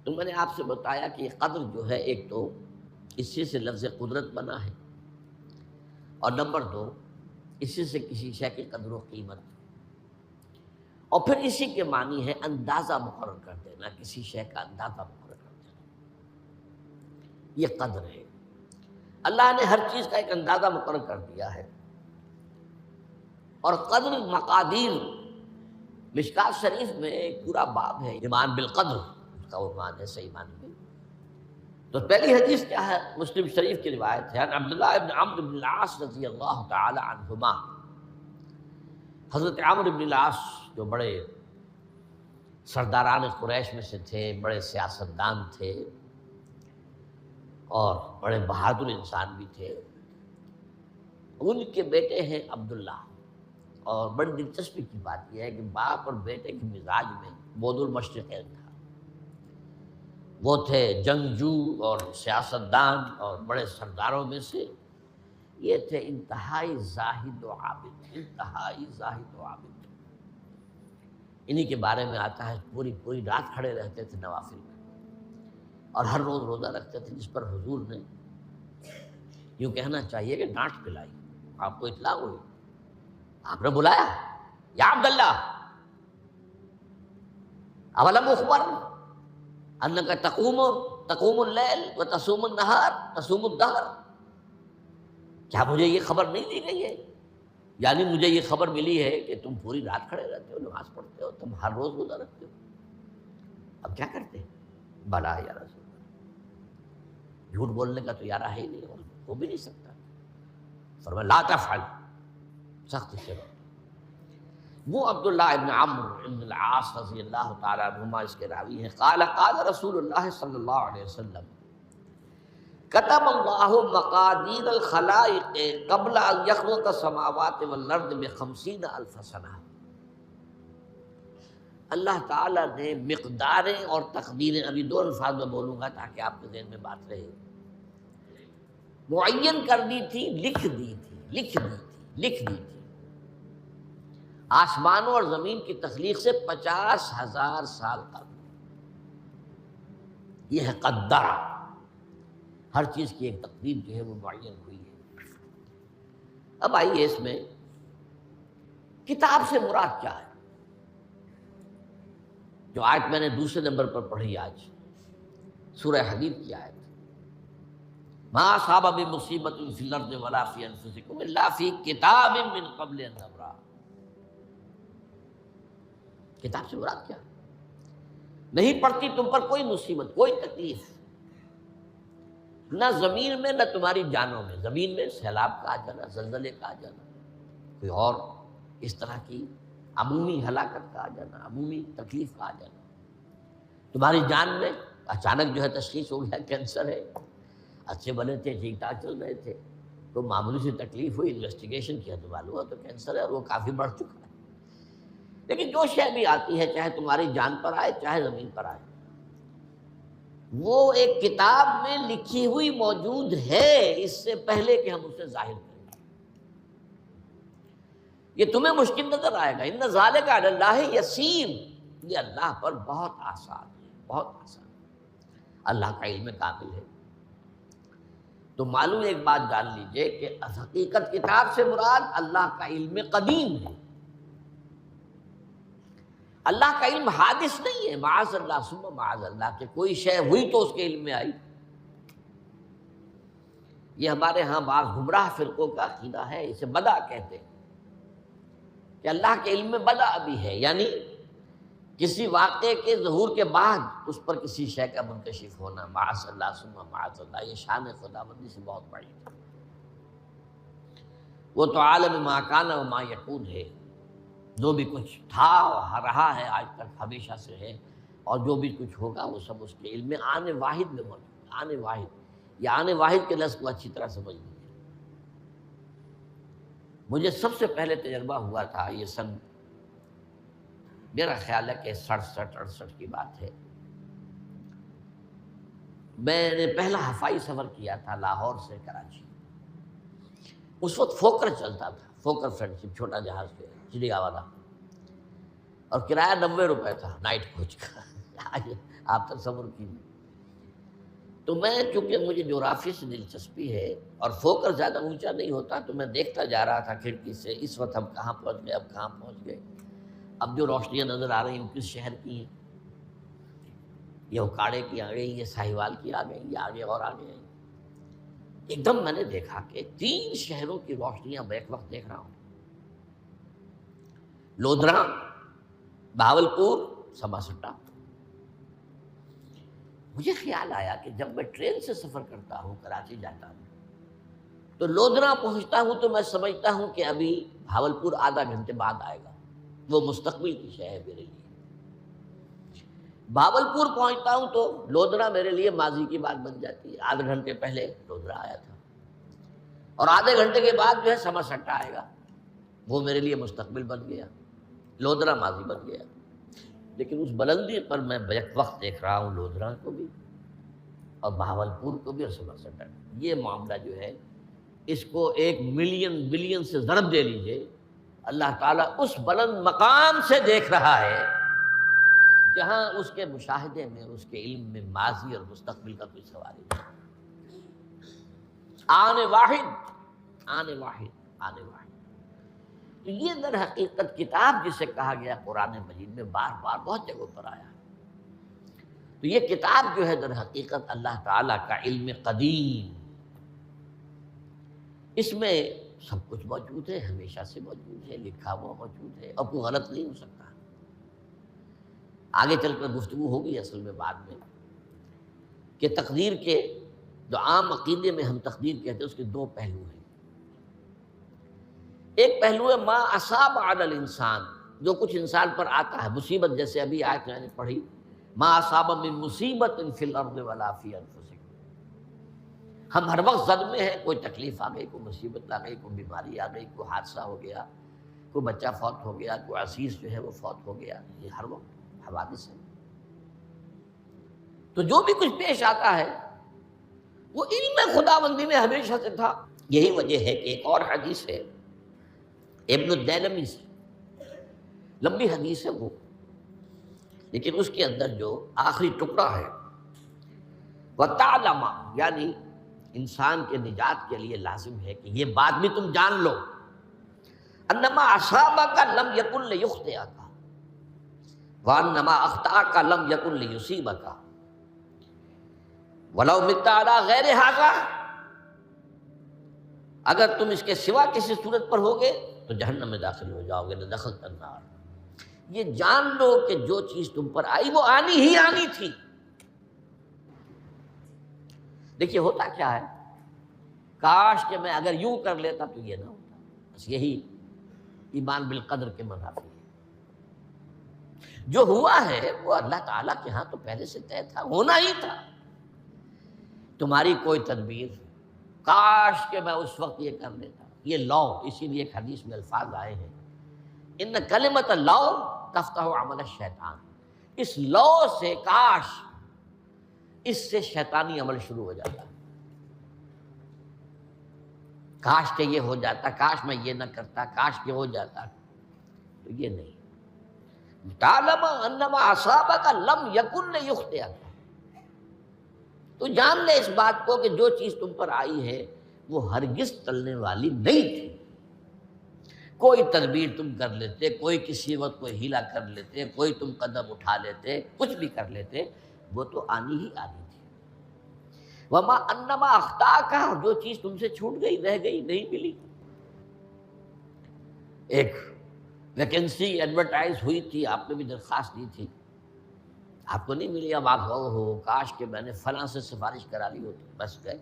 تو میں نے آپ سے بتایا کہ یہ قدر جو ہے، ایک تو اسی سے لفظ قدرت بنا ہے، اور نمبر دو اسی سے کسی شے کی قدر و قیمت، اور پھر اسی کے معنی ہے اندازہ مقرر کر دینا، کسی شے کا اندازہ مقرر کر دینا، یہ قدر ہے۔ اللہ نے ہر چیز کا ایک اندازہ مقرر کر دیا ہے، اور قدر مقادیر مشکات شریف میں ایک پورا باب ہے، ایمان بالقدر اس کا عنوان ہے صحیح معنی میں۔ تو پہلی حدیث کیا ہے؟ مسلم شریف کی روایت ہے، عن عبداللہ ابن عمرو بن العاص رضی اللہ تعالی عنہما۔ حضرت عمرو بن العاص جو بڑے سرداران قریش میں سے تھے، بڑے سیاستدان تھے اور بڑے بہادر انسان بھی تھے، ان کے بیٹے ہیں عبداللہ۔ اور بڑی دلچسپی کی بات یہ ہے کہ باپ اور بیٹے کے مزاج میں بعد المشرقین تھا، وہ تھے جنگجو اور سیاستدان اور بڑے سرداروں میں سے، یہ تھے انتہائی زاہد و عابد، انتہائی زاہد و عابد۔ انہی کے بارے میں آتا ہے پوری پوری رات کھڑے رہتے تھے نوافل میں، اور ہر روز روزہ رکھتے تھے، جس پر حضور نے یوں کہنا چاہیے کہ ڈانٹ پلائی۔ آپ کو اطلاع ہوئی، آپ نے بلایا، یا عبداللہ اولم اخبر انک تقوم اللیل و تصوم النہار تصوم الدہر، کیا مجھے یہ خبر نہیں دی گئی ہے؟ یعنی مجھے یہ خبر ملی ہے کہ تم پوری رات کھڑے رہتے ہو، نماز پڑھتے ہو، تم ہر روز روزہ رکھتے ہو، اب کیا کرتے؟ بلا یا رسول اللہ، جھوٹ بولنے کا تو یارہ ہے ہی نہیں، اور ہو بھی نہیں سکتا۔ فرمایا لا تفعل، سخت سے روکا۔ وہ عبداللہ ابن عمرو ابن العاص رضی اللہ تعالیٰ عنہما اس کے راوی ہیں، قال قال رسول اللہ صلی اللہ علیہ وسلم کتب اللہ مقادیر الخلائق قبل ان یخلق السماوات والارض ب50 الف سنہ۔ اللہ تعالیٰ نے مقداریں اور تقدیریں، ابھی دو الفاظ میں بولوں گا تاکہ آپ کے ذہن میں بات رہے، معین کر دی تھی، لکھ دی تھی آسمانوں اور زمین کی تخلیق سے 50,000 سال قبل۔ یہ ہے قدر، ہر چیز کی ایک تقدیر جو ہے وہ معین ہوئی ہے۔ اب آئیے اس میں کتاب سے مراد کیا ہے؟ جو آیت میں نے دوسرے نمبر پر پڑھی آج، سورہ حدید کی آیت، ما اصاب من مصیبۃ فی الارض ولا فی انفسکم الا فی کتاب من قبل ان نبرأ۔ کتاب سے مراد کیا؟ نہیں پڑتی تم پر کوئی مصیبت، کوئی تکلیف، نہ زمین میں نہ تمہاری جانوں میں، زمین میں سیلاب کا آ جانا، زلزلے کا آ جانا، کوئی اور اس طرح کی عمومی ہلاکت کا آ جانا، عمومی تکلیف کا آ جانا، تمہاری جان میں اچانک جو ہے تشخیص ہو گیا کینسر ہے، اچھے بنے تھے، ٹھیک ٹھاک چل رہے تھے، تو معمولی سی تکلیف ہوئی، انویسٹیگیشن کیا تو معلوم ہوا تو کینسر ہے، اور وہ کافی بڑھ چکا ہے۔ لیکن جو شے بھی آتی ہے، چاہے تمہاری جان پر آئے چاہے زمین پر آئے، وہ ایک کتاب میں لکھی ہوئی موجود ہے، اس سے پہلے کہ ہم اسے ظاہر کریں۔ یہ تمہیں مشکل نظر آئے گا، ان ذالک علی اللہ یسیر، یہ اللہ پر بہت آسان ہے، بہت آسان ہے، اللہ کا علم کامل ہے۔ تو معلوم ایک بات جان لیجئے کہ حقیقت کتاب سے مراد اللہ کا علم قدیم ہے، اللہ کا علم حادث نہیں ہے، معاذ اللہ ثم معاذ اللہ، کہ کوئی شے ہوئی تو اس کے علم میں آئی۔ یہ ہمارے ہاں بعض گمراہ فرقوں کا عقیدہ ہے، اسے بدع کہتے ہیں، کہ اللہ کے علم میں بدع بھی ہے، یعنی کسی واقعے کے ظہور کے بعد اس پر کسی شے کا منکشف ہونا، معاذ اللہ ثم معاذ اللہ، یہ شان خداوندی سے بہت بڑی ہے۔ وہ تو عالم ما کان و ما یکون ہے، جو بھی کچھ تھا اور رہا ہے آج تک ہمیشہ سے ہے، اور جو بھی کچھ ہوگا وہ سب اس کے علم میں آن واحد میں موجود ہے۔ آن واحد، یہ آن واحد کے لفظ کو اچھی طرح سمجھ لیجیے۔ مجھے سب سے پہلے تجربہ ہوا تھا، یہ سن میرا خیال ہے کہ 67-68 کی بات ہے، میں نے پہلا ہفائی سفر کیا تھا لاہور سے کراچی۔ اس وقت فوکر چلتا تھا، فوکر فرینڈشپ، چھوٹا جہاز پہ چڑیا والا، اور کرایہ 90 روپے تھا نائٹ کوچ کا۔ آپ تصور کیجیے۔ تو میں چونکہ مجھے جغرافیہ سے دلچسپی ہے اور فوکس زیادہ اونچا نہیں ہوتا، تو میں دیکھتا جا رہا تھا کھڑکی سے، اس وقت ہم کہاں پہنچ گئے، اب کہاں پہنچ گئے، اب جو روشنیاں نظر آ رہی ہیں کس شہر کی ہیں، یہ اکاڑے کی آ گئی، یہ ساہیوال کی آ گئی، یہ آگے اور آگے آئی۔ ایک دم میں نے دیکھا کہ 3 شہروں کی روشنیاں میں ایک وقت دیکھ رہا ہوں، لودھرا، بہاولپور، سماسٹا۔ مجھے خیال آیا کہ جب میں ٹرین سے سفر کرتا ہوں، کراچی جاتا ہوں، تو لودھرا پہنچتا ہوں تو میں سمجھتا ہوں کہ ابھی بہاولپور آدھا گھنٹے بعد آئے گا، وہ مستقبل کی شے ہے میرے لیے۔ بہاولپور پہنچتا ہوں تو لودھرا میرے لیے ماضی کی بات بن جاتی ہے، آدھے گھنٹے پہلے لودھرا آیا تھا، اور آدھے گھنٹے کے بعد جو ہے سماسٹا آئے گا، وہ میرے لیے مستقبل بن گیا، لودھرا ماضی بن گیا۔ لیکن اس بلندی پر میں بیک وقت دیکھ رہا ہوں لودھرا کو بھی اور بہاولپور کو بھی اور سماسٹا کو۔ یہ معاملہ جو ہے اس کو 1 ملین بلین سے ضرب دے لیجئے، اللہ تعالیٰ اس بلند مقام سے دیکھ رہا ہے جہاں اس کے مشاہدے میں، اس کے علم میں ماضی اور مستقبل کا کوئی سوال ہی نہیں۔ آنے واحد، آنے واحد، آنے واحد۔ تو یہ در حقیقت کتاب جسے کہا گیا قرآن مجید میں بار بار بہت جگہوں پر آیا ہے، تو یہ کتاب جو ہے در حقیقت اللہ تعالیٰ کا علم قدیم، اس میں سب کچھ موجود ہے، ہمیشہ سے موجود ہے، لکھا ہوا موجود ہے، اور کوئی غلط نہیں ہو سکتا۔ آگے چل کر گفتگو ہوگی اصل میں بعد میں کہ تقدیر کے جو عام عقیدے میں ہم تقدیر کہتے ہیں اس کے 2 پہلو ہیں۔ ایک پہلو ہے ما اصاب علی الانسان، جو کچھ انسان پر آتا ہے مصیبت، جیسے ابھی آیت میں نے پڑھی ما اصاب من مصیبت فی الارض ولا فی انفسکم۔ ہم ہر وقت زد میں ہیں، کوئی تکلیف آ گئی، کوئی مصیبت آ گئی، کوئی بیماری آ گئی، کوئی حادثہ ہو گیا، کوئی بچہ فوت ہو گیا، کوئی عزیز جو ہے وہ فوت ہو گیا، یہ ہر وقت حوادث ہے۔ تو جو بھی کچھ پیش آتا ہے وہ علم خداوندی میں ہمیشہ سے تھا۔ یہی وجہ ہے کہ ایک اور حدیث ہے ابن الدیلمی سے، لمبی حدیث ہے وہ، لیکن اس کے اندر جو آخری ٹکڑا ہے وَتَعْلَمَ، یعنی انسان کے نجات کے لیے لازم ہے کہ یہ بات بھی تم جان لو انما اصابک لم یکن لیخطئک وانما اخطاک لم یکن لیصیبک ولو مت علی غیر ھذا، اگر تم اس کے سوا کسی صورت پر ہوگے تو جہنم میں داخل ہو جاؤ گے، لدخلت النار۔ یہ جان لو کہ جو چیز تم پر آئی وہ آنی ہی آنی تھی۔ دیکھیے ہوتا کیا ہے، کاش کہ میں اگر یوں کر لیتا تو یہ نہ ہوتا، بس یہی ایمان بالقدر کے منافی ہے۔ جو ہوا ہے وہ اللہ تعالیٰ کے ہاں تو پہلے سے طے تھا، ہونا ہی تھا۔ تمہاری کوئی تدبیر، کاش کہ میں اس وقت یہ کر لیتا، یہ لاؤ، اسی لیے ایک حدیث میں الفاظ آئے ہیں ان کلمۃ لاؤ تفتح عمل الشیطان، اس لو سے، کاش، اس سے شیطانی عمل شروع ہو جاتا، کاش کہ یہ ہو جاتا، کاش میں یہ نہ کرتا، کاش کہ ہو جاتا، تو یہ نہیں۔ تعلم انما اصابک لم یکن لیخطئک، تو جان لے اس بات کو کہ جو چیز تم پر آئی ہے وہ ہرگز ٹلنے والی نہیں تھی۔ کوئی تدبیر تم کر لیتے، کوئی کسی وقت کوئی ہیلا کر لیتے، کوئی تم قدم اٹھا لیتے، کچھ بھی کر لیتے، وہ تو آنی ہی آنی تھی۔ وما انما اخطاک، جو چیز تم سے چھوٹ گئی، رہ گئی، نہیں ملی۔ ایک ویکنسی ایڈورٹائز ہوئی تھی، آپ نے بھی درخواست دی تھی، آپ کو نہیں ملی، اب آپ ہو کاش کہ میں نے فلاں سے سفارش کرا لی ہوتی، بس گئے۔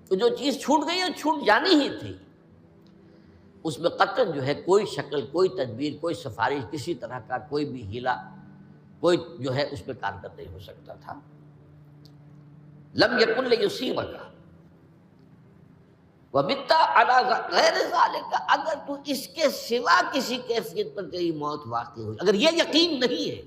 تو جو چیز چھوٹ گئی وہ چھوٹ جانی ہی تھی، اس میں قطعاً جو ہے کوئی شکل، کوئی تدبیر، کوئی سفارش، کسی طرح کا کوئی بھی ہیلا، کوئی جو ہے اس پہ کارگر نہیں ہو سکتا تھا۔ لم یکن لیصیبک ومت علی غیر ذالک، اگر تو اس کے سوا کسی کیفیت پر تیری موت واقع ہوئی، اگر یہ یقین نہیں ہے،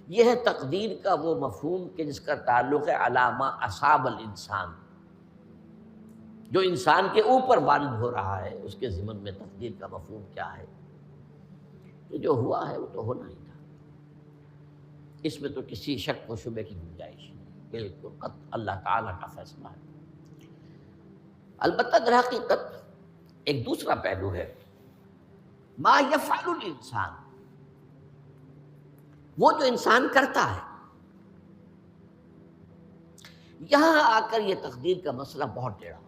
یہ ہے تقدیر کا وہ مفہوم کہ جس کا تعلق ہے علی ما اصاب الانسان، جو انسان کے اوپر وارد ہو رہا ہے، اس کے ضمن میں تقدیر کا مفہوم کیا ہے، کہ جو ہوا ہے وہ تو ہونا ہی تھا۔ اس میں تو کسی شک و شبے کی گنجائش نہیں، بالکل قط اللہ تعالیٰ کا فیصلہ ہے۔ البتہ در حقیقت ایک دوسرا پہلو ہے، ما یفعل الانسان، وہ جو انسان کرتا ہے۔ یہاں آ کر یہ تقدیر کا مسئلہ بہت ٹیڑھا،